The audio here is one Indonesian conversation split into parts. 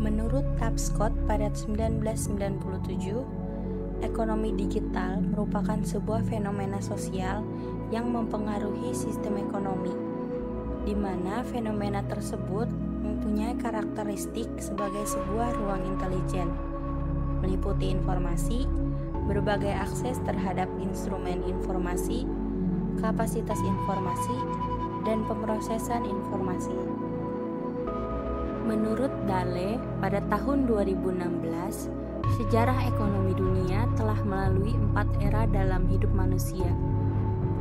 Menurut Tapscott pada 1997, ekonomi digital merupakan sebuah fenomena sosial yang mempengaruhi sistem ekonomi, di mana fenomena tersebut mempunyai karakteristik sebagai sebuah ruang intelijen, meliputi informasi, berbagai akses terhadap instrumen informasi, kapasitas informasi, dan pemrosesan informasi. Menurut Dahle, pada tahun 2016, sejarah ekonomi dunia telah melalui 4 era dalam hidup manusia,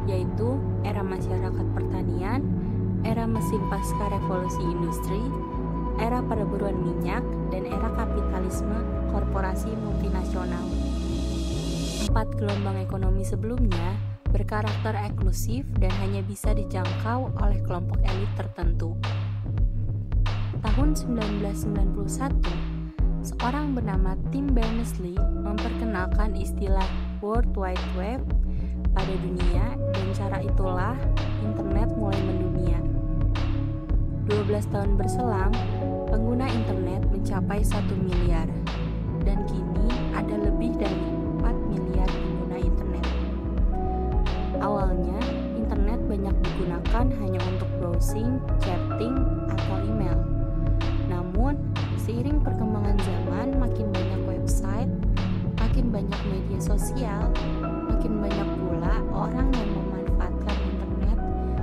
yaitu era masyarakat pertanian, era mesin pasca revolusi industri, era perburuan minyak, dan era kapitalisme korporasi multinasional. 4 gelombang ekonomi sebelumnya berkarakter eksklusif dan hanya bisa dijangkau oleh kelompok elit tertentu. Tahun 1991, seorang bernama Tim Berners-Lee memperkenalkan istilah World Wide Web pada dunia, dan cara itulah internet mulai mendunia. 12 tahun berselang, pengguna internet mencapai 1 miliar, dan kini ada lebih dari 4 miliar pengguna internet. Awalnya, internet banyak digunakan hanya untuk browsing, chatting, atau email. Namun, seiring perkembangan zaman, makin banyak website, makin banyak media sosial, makin banyak pula orang yang memanfaatkan internet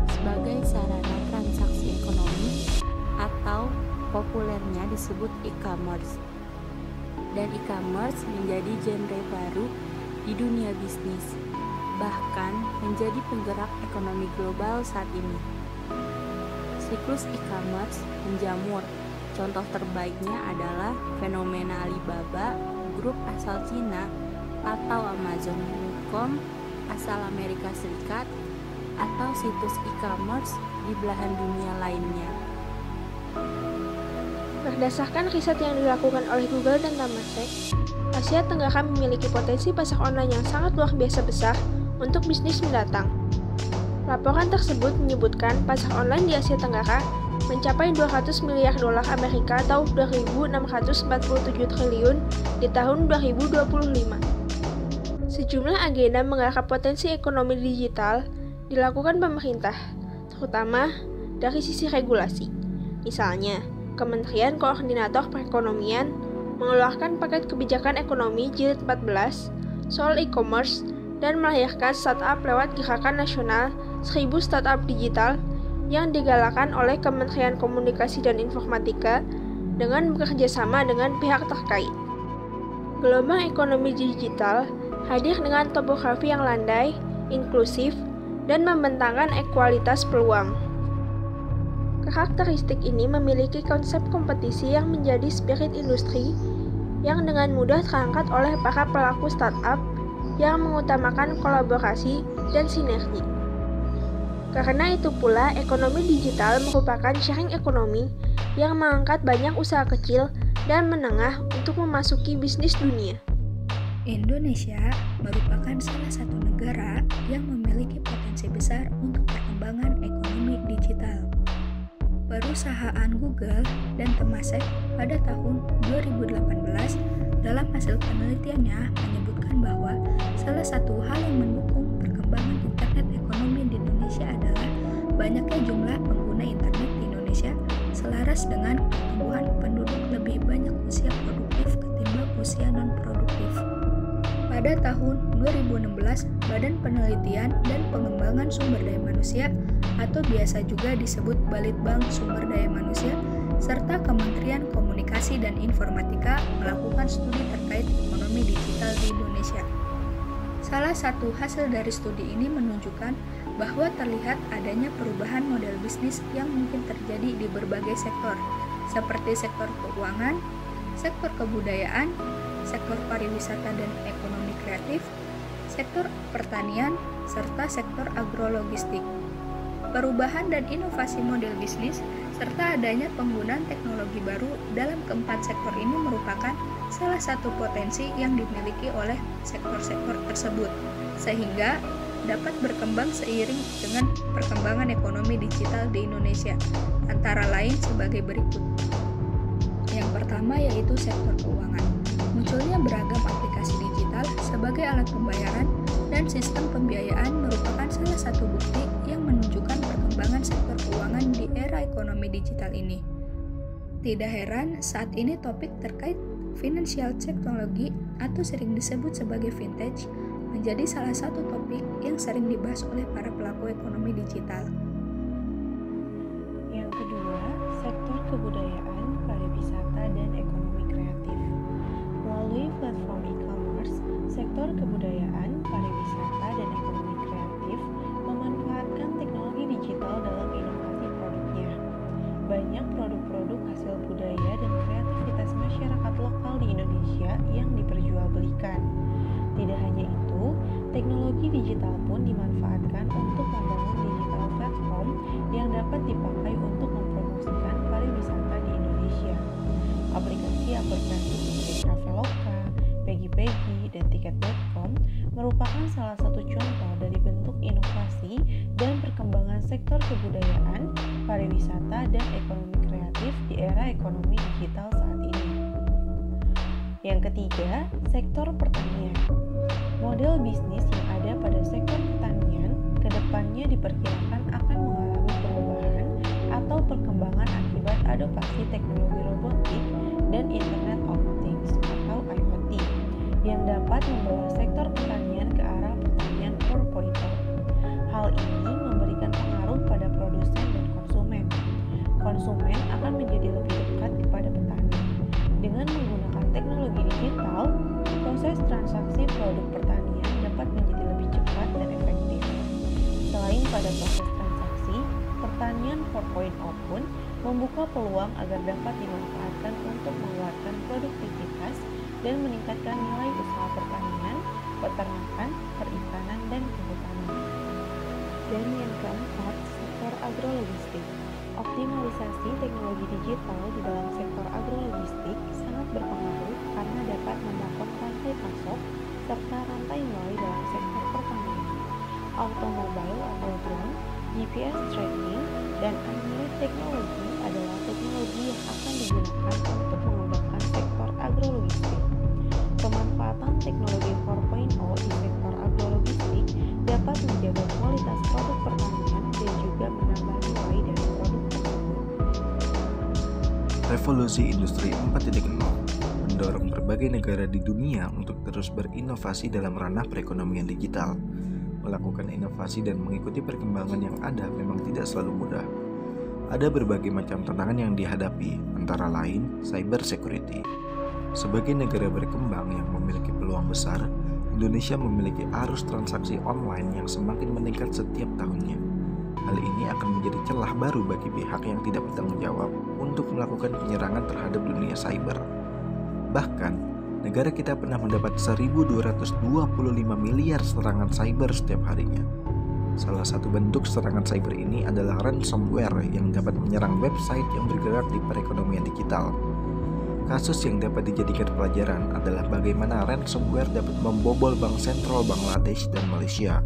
sebagai sarana transaksi ekonomi atau populernya disebut e-commerce. Dan e-commerce menjadi genre baru di dunia bisnis, bahkan menjadi penggerak ekonomi global saat ini. Siklus e-commerce menjamur. Contoh terbaiknya adalah fenomena Alibaba, grup asal Cina, atau Amazon.com asal Amerika Serikat, atau situs e-commerce di belahan dunia lainnya. Berdasarkan riset yang dilakukan oleh Google dan Temasek, Asia Tenggara memiliki potensi pasar online yang sangat luar biasa besar untuk bisnis mendatang. Laporan tersebut menyebutkan pasar online di Asia Tenggara mencapai 200 miliar dolar Amerika atau 2.647 triliun di tahun 2025. Sejumlah agenda menggarap potensi ekonomi digital dilakukan pemerintah, terutama dari sisi regulasi. Misalnya, Kementerian Koordinator Perekonomian mengeluarkan paket kebijakan ekonomi jilid 14 soal e-commerce dan melahirkan startup lewat Gerakan Nasional 1000 Startup Digital yang digalakkan oleh Kementerian Komunikasi dan Informatika dengan bekerja sama dengan pihak terkait. Gelombang ekonomi digital hadir dengan topografi yang landai, inklusif, dan membentangkan ekualitas peluang. Karakteristik ini memiliki konsep kompetisi yang menjadi spirit industri yang dengan mudah terangkat oleh para pelaku startup yang mengutamakan kolaborasi dan sinergi. Karena itu pula, ekonomi digital merupakan sharing ekonomi yang mengangkat banyak usaha kecil dan menengah untuk memasuki bisnis dunia. Indonesia merupakan salah satu negara yang memiliki potensi besar untuk perkembangan ekonomi digital. Perusahaan Google dan Temasek pada tahun 2018 dalam hasil penelitiannya menyebutkan bahwa salah satu hal yang mendukung perkembangan internet ekonomi di Indonesia adalah banyaknya jumlah pengguna internet di Indonesia selaras dengan pertumbuhan penduduk lebih banyak usia produktif ketimbang usia non-produktif. Pada tahun 2016, Badan Penelitian dan Pengembangan Sumber Daya Manusia atau biasa juga disebut Balitbang Sumber Daya Manusia serta Kementerian Komunikasi dan Informatika melakukan studi terkait ekonomi digital di Indonesia. Salah satu hasil dari studi ini menunjukkan bahwa terlihat adanya perubahan model bisnis yang mungkin terjadi di berbagai sektor, seperti sektor keuangan, sektor kebudayaan, sektor pariwisata dan ekonomi kreatif, sektor pertanian, serta sektor agrologistik. Perubahan dan inovasi model bisnis, serta adanya penggunaan teknologi baru dalam keempat sektor ini merupakan salah satu potensi yang dimiliki oleh sektor-sektor tersebut, sehingga dapat berkembang seiring dengan perkembangan ekonomi digital di Indonesia, antara lain sebagai berikut. Yang pertama yaitu sektor keuangan. Munculnya beragam aplikasi digital sebagai alat pembayaran dan sistem pembiayaan merupakan salah satu bukti yang menunjukkan perkembangan sektor keuangan di era ekonomi digital ini. Tidak heran saat ini topik terkait financial technology atau sering disebut sebagai vintage menjadi salah satu topik yang sering dibahas oleh para pelaku ekonomi digital. Yang kedua, sektor kebudayaan, pariwisata, dan ekonomi kreatif. Melalui platform e-commerce, sektor kebudayaan, pariwisata, dan ekonomi kreatif memanfaatkan teknologi digital dalam inovasi produknya. Banyak produk-produk hasil budaya dan kreativitas masyarakat lokal di Indonesia yang diperjualbelikan. Tidak hanya itu, teknologi digital pun dimanfaatkan untuk membangun digital platform yang dapat dipakai untuk mempromosikan pariwisata di Indonesia. Aplikasi-aplikasi seperti Traveloka, Pegi-Pegi, dan Tiket.com merupakan salah satu contoh dari bentuk inovasi dan perkembangan sektor kebudayaan, pariwisata, dan ekonomi kreatif di era ekonomi digital saat ini. Yang ketiga, sektor pertanian. Model bisnis yang ada pada sektor pertanian kedepannya diperkirakan akan mengalami perubahan atau perkembangan akibat adopsi teknologi robotik dan Internet of Things atau IoT yang dapat membawa sektor pertanian ke arah pertanian 4.0. Hal ini memberikan pengaruh pada produsen dan konsumen. Konsumen akan menjadi lebih dekat kepada petani. Dengan menggunakan teknologi digital, proses transaksi produk pertanian dapat menjadi lebih cepat dan efektif. Selain pada proses transaksi, pertanian 4.0 pun membuka peluang agar dapat dimanfaatkan untuk menguatkan produktivitas dan meningkatkan nilai usaha pertanian, peternakan, perikanan, dan kehutanan. Dan yang keempat, sektor agrologistik. Optimalisasi teknologi digital di dalam sektor agrologistik sangat berpengaruh karena dapat memotong rantai pasok serta rantai nilai dalam sektor pertanian. Automobile atau drone, GPS tracking, dan unmanned teknologi adalah teknologi yang akan digunakan untuk mengembangkan sektor agrologistik. Pemanfaatan teknologi 4.0 di sektor agrologistik dapat menjaga kualitas produk pertanian dan juga menambah nilai dari produk tersebut. Revolusi Industri 4.0 mendorong berbagai negara di dunia untuk terus berinovasi dalam ranah perekonomian digital. Melakukan inovasi dan mengikuti perkembangan yang ada memang tidak selalu mudah. Ada berbagai macam tantangan yang dihadapi, antara lain cyber security. Sebagai negara berkembang yang memiliki peluang besar, Indonesia memiliki arus transaksi online yang semakin meningkat setiap tahunnya. Hal ini akan menjadi celah baru bagi pihak yang tidak bertanggung jawab untuk melakukan penyerangan terhadap dunia cyber. Bahkan, negara kita pernah mendapat 1.225 miliar serangan cyber setiap harinya. Salah satu bentuk serangan cyber ini adalah ransomware yang dapat menyerang website yang bergerak di perekonomian digital. Kasus yang dapat dijadikan pelajaran adalah bagaimana ransomware dapat membobol bank sentral Bangladesh dan Malaysia.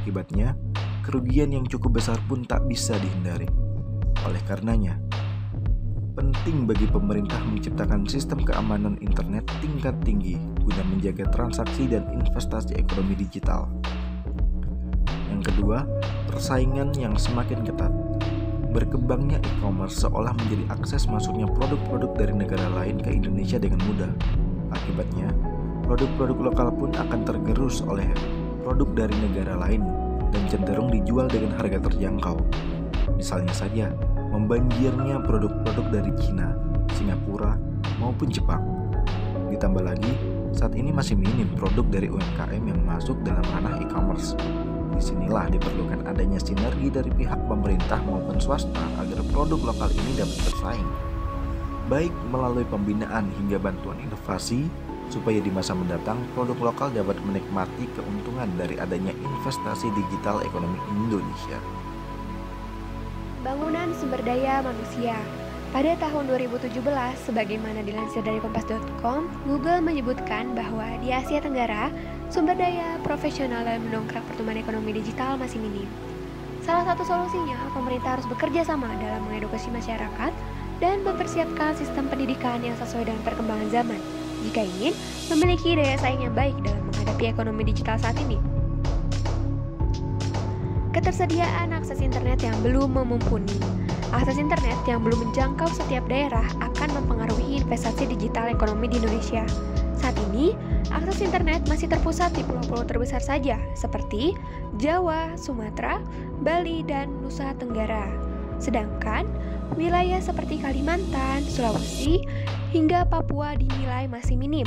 Akibatnya, kerugian yang cukup besar pun tak bisa dihindari. Oleh karenanya, penting bagi pemerintah menciptakan sistem keamanan internet tingkat tinggi guna menjaga transaksi dan investasi ekonomi digital. Yang kedua, persaingan yang semakin ketat. Berkembangnya e-commerce seolah menjadi akses masuknya produk-produk dari negara lain ke Indonesia dengan mudah. Akibatnya, produk-produk lokal pun akan tergerus oleh produk dari negara lain dan cenderung dijual dengan harga terjangkau. Misalnya saja, membanjirnya produk-produk dari Cina, Singapura, maupun Jepang. Ditambah lagi, saat ini masih minim produk dari UMKM yang masuk dalam ranah e-commerce. Disinilah diperlukan adanya sinergi dari pihak pemerintah maupun swasta agar produk lokal ini dapat bersaing, baik melalui pembinaan hingga bantuan inovasi, supaya di masa mendatang produk lokal dapat menikmati keuntungan dari adanya investasi digital ekonomi Indonesia. Bangunan sumber daya manusia. Pada tahun 2017, sebagaimana dilansir dari kompas.com, Google menyebutkan bahwa di Asia Tenggara, sumber daya profesional dalam mendongkrak pertumbuhan ekonomi digital masih minim. Salah satu solusinya, pemerintah harus bekerja sama dalam mengedukasi masyarakat dan mempersiapkan sistem pendidikan yang sesuai dengan perkembangan zaman jika ingin memiliki daya saing yang baik dalam menghadapi ekonomi digital saat ini. Ketersediaan akses internet yang belum mumpuni. Akses internet yang belum menjangkau setiap daerah akan mempengaruhi investasi digital ekonomi di Indonesia. Saat ini, akses internet masih terpusat di pulau-pulau terbesar saja, seperti Jawa, Sumatera, Bali, dan Nusa Tenggara. Sedangkan, wilayah seperti Kalimantan, Sulawesi, hingga Papua dinilai masih minim.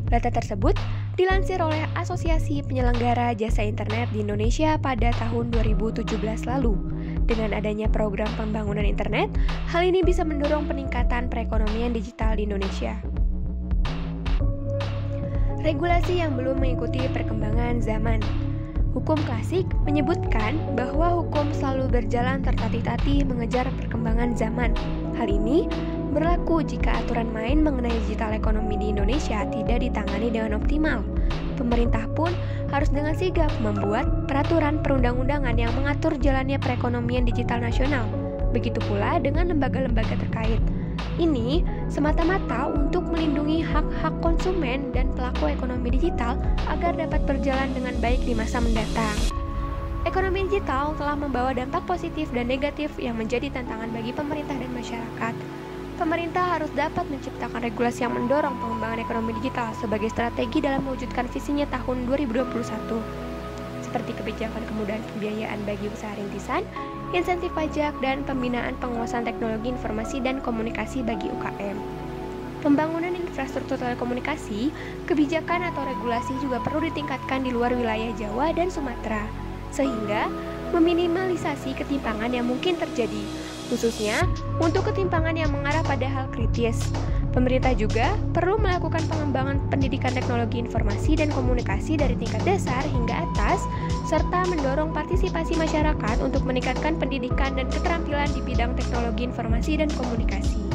Data tersebut dilansir oleh Asosiasi Penyelenggara Jasa Internet di Indonesia pada tahun 2017 lalu. Dengan adanya program pembangunan internet, hal ini bisa mendorong peningkatan perekonomian digital di Indonesia. Regulasi yang belum mengikuti perkembangan zaman. Hukum klasik menyebutkan bahwa hukum selalu berjalan tertatih-tatih mengejar perkembangan zaman. Hal ini berlaku jika aturan main mengenai digital ekonomi di Indonesia tidak ditangani dengan optimal. Pemerintah pun harus dengan sigap membuat peraturan perundang-undangan yang mengatur jalannya perekonomian digital nasional. Begitu pula dengan lembaga-lembaga terkait. Ini semata-mata untuk melindungi hak-hak konsumen dan pelaku ekonomi digital agar dapat berjalan dengan baik di masa mendatang. Ekonomi digital telah membawa dampak positif dan negatif yang menjadi tantangan bagi pemerintah dan masyarakat. Pemerintah harus dapat menciptakan regulasi yang mendorong pengembangan ekonomi digital sebagai strategi dalam mewujudkan visinya tahun 2021, seperti kebijakan kemudahan pembiayaan bagi usaha rintisan, insentif pajak, dan pembinaan penguasaan teknologi informasi dan komunikasi bagi UKM. Pembangunan infrastruktur telekomunikasi, kebijakan atau regulasi juga perlu ditingkatkan di luar wilayah Jawa dan Sumatera, sehingga meminimalisasi ketimpangan yang mungkin terjadi, khususnya untuk ketimpangan yang mengarah pada hal kritis. Pemerintah juga perlu melakukan pengembangan pendidikan teknologi informasi dan komunikasi dari tingkat dasar hingga atas, serta mendorong partisipasi masyarakat untuk meningkatkan pendidikan dan keterampilan di bidang teknologi informasi dan komunikasi.